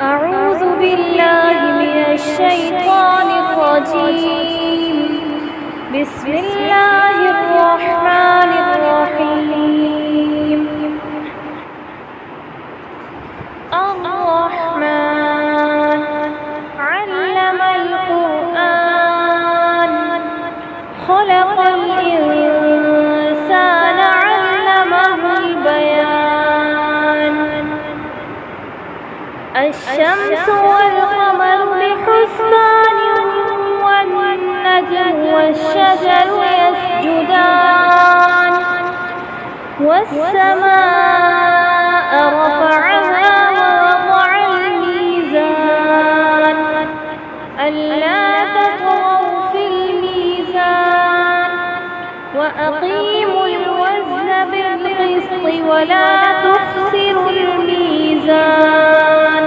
أعوذ بالله من الشيطان الرجيم. بسم الله الرحمن الرحيم. الرحمن علم القرآن خلق الإنسان علمه البيان. الشمس والقمر بحسبان والنجم والشجر يسجدان والسماء رفعها ووضع الميزان ألا تطغوا في الميزان وأقيموا الوزن بالقسط ولا تخسروا الميزان.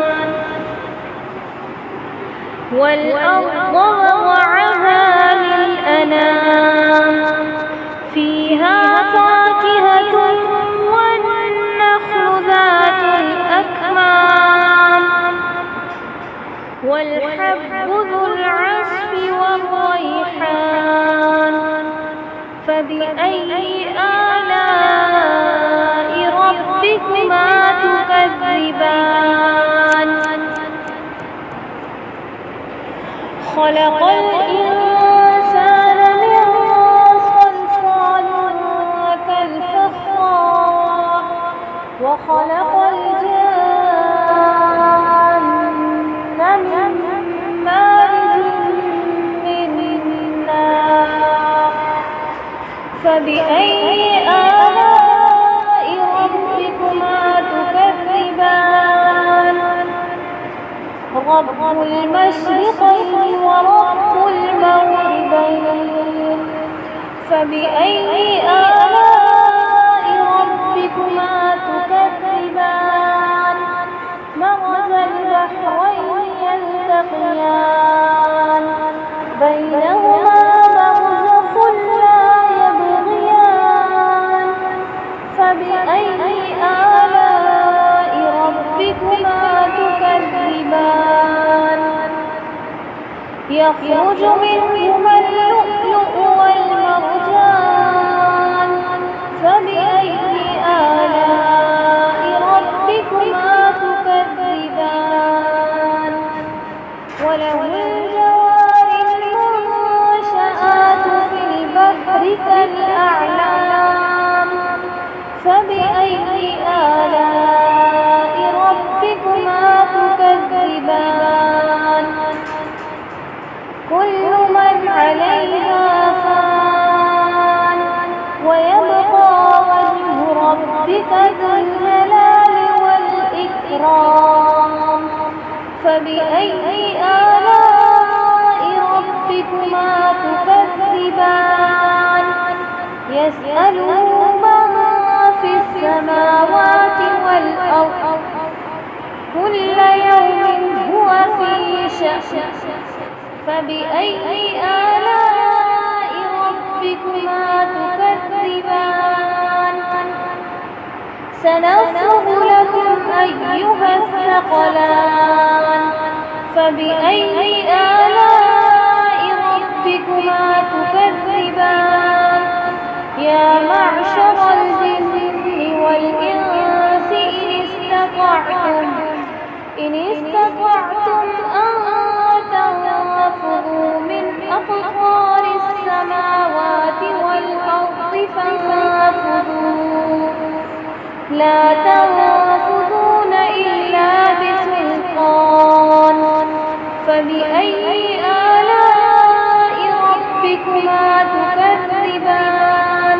والأرض وضعها للأنام فيها فاكهة والنخل ذات الأكمام والحب ذو العصف والريحان. فبأي آلاء ربكما تكذبان؟ خلق الإنسان من صلصال كالفخار وخلق الجن من مارج من نار. فبأي آلاء ربكما تكذبان؟ رب المشرقين ورب المغربين. فبأي آلاء ربكما تكذبان؟ مرج البحرين يلتقيان بينهما برزخ لا يبغيان. فبأي آلاء ربكما تكذبان؟ يخرج منهما اللؤلؤ والمرجان. فبأي آلاء ربكما تكذبان؟ وله الجوار المنشآت في البحر كالأعلام. فبأي آلاء ربكما تكذبان؟ كل من عليها فان ويبقى وجه ربك ذو الجلال والإكرام. فبأي آلاء ربكما تكذبان؟ يسأله من في السماوات والأرض كل يوم هو في شأن. فبأي آلاء ربكما تكذبان؟ سنفرغ لكم أيها الثقلان. فبأي آلاء ربكما تكذبان؟ يا معشر الجن والإنس إن استطعتم أن تنفذوا من أقطار السماوات والأرض فانفذوا لا تنفذون إلا بسلطان. فبأي آلاء ربكما تكذبان؟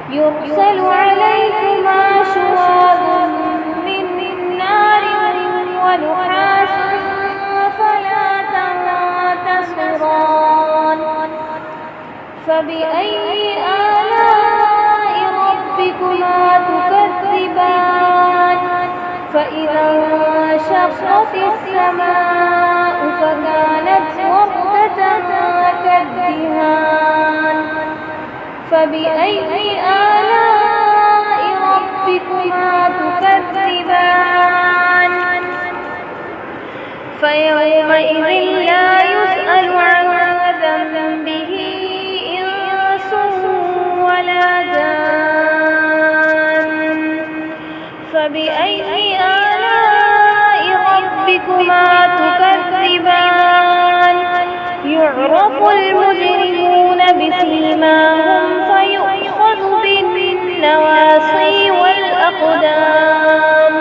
يرسل عليكما شواظ من نار ونحاس فلا تنتصران. فبأي آلاء ربكما تكذبان؟ فإذا انشقت السماء فكانت وردة كالدهان. فبأي آلاء ربكما تكذبان؟ فيومئذ لا يسأل عن ذنبه إنس ولا جان. فبأي آلاء ربكما تكذبان. يعرف المجرمون بسيماهم فيؤخذ بالنواصي والأقدام.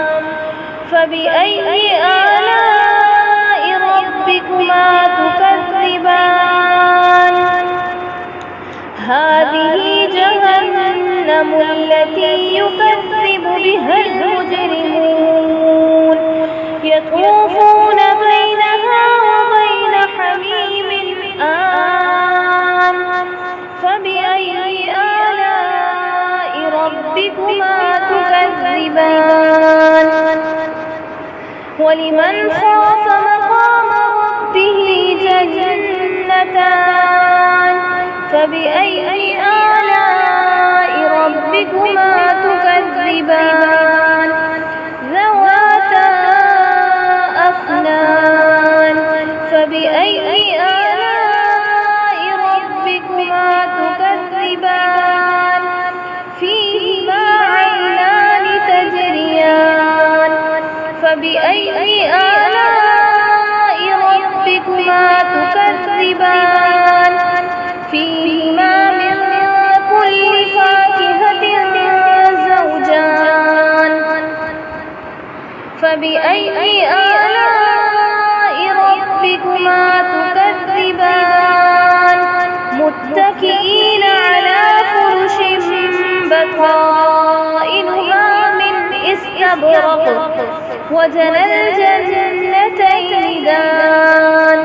فبأي آلاء ربكما تكذبان. هذه جهنم التي يكذب بها المجرمون يطوفون بينها وبين حميم آن. فبأي آلاء ربكما تكذبان. ولمن خاف مقام ربه جنتان. فبأي آلاء ربكما تكذبان. ذواتا أفنان. فبأي آلاء ربكما تكذبان. فيهما عينان تجريان. فبأي آلاء ربكما تكذبان. فيهما من كل فاكهة زوجان. فبأي آلاء ربكما تكذبان. متكئين على فرش بطائنها من استبرق وجنى الجنتين دان.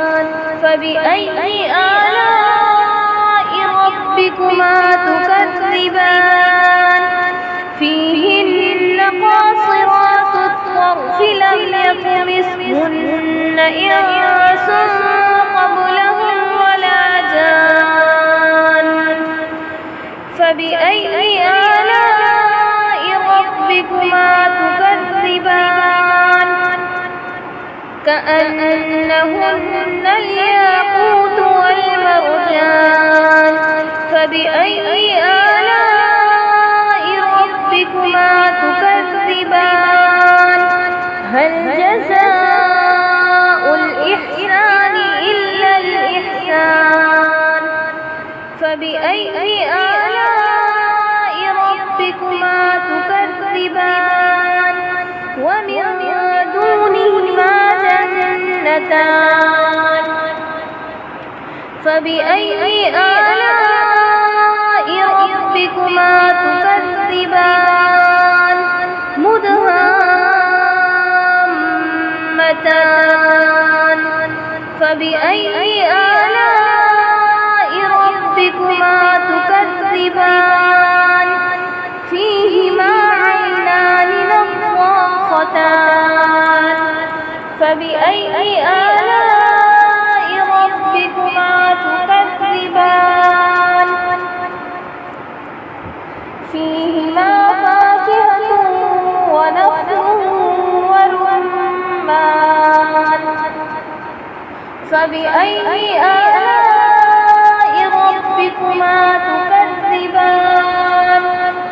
فبأي آلاء ربكما تكذبان. فيهن قاصرات الطرف لم يطمثهن إنس قبلهم ولا جان. فبأي آلاء ربكما تكذبان. كأنهن الياقوت والمرجان. فبأي آلاء ربكما تكذبان. هل جزاء الإحسان إلا الإحسان. فبأي آلاء ربكما تكذبان. ومن دونهما جنتان. فبأي آلاء ربكما تكذبان. مدهامتان. فبأي آلاء ربكما تكذبان. فيهما عينان نضاختان. فبأي آلاء ربكما تكذبان. فيهما فاكهة ونخل ورمان. فبأي آلاء ربكما تكذبان.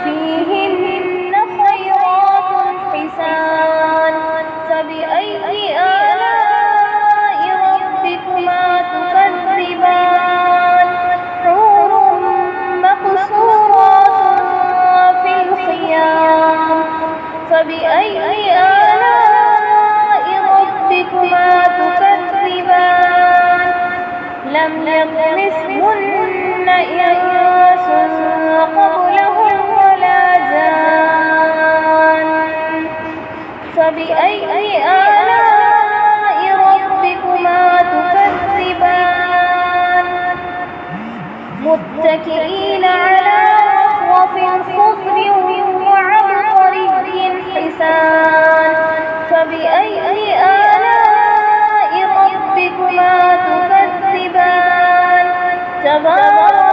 فيهن خيرات حسان. فبأي آلاء ربكما تكذبان. حور مقصورات في الخيام. فبأي آلاء ربكما تكذبان. لم يطمثهن إنس قبلهم ولا جان. فبأي آلاء ربكما تكذبان. متكئين على رفرف خضر وعبقري حسان. فبأي آلاء ربكما تكذبان. تبارك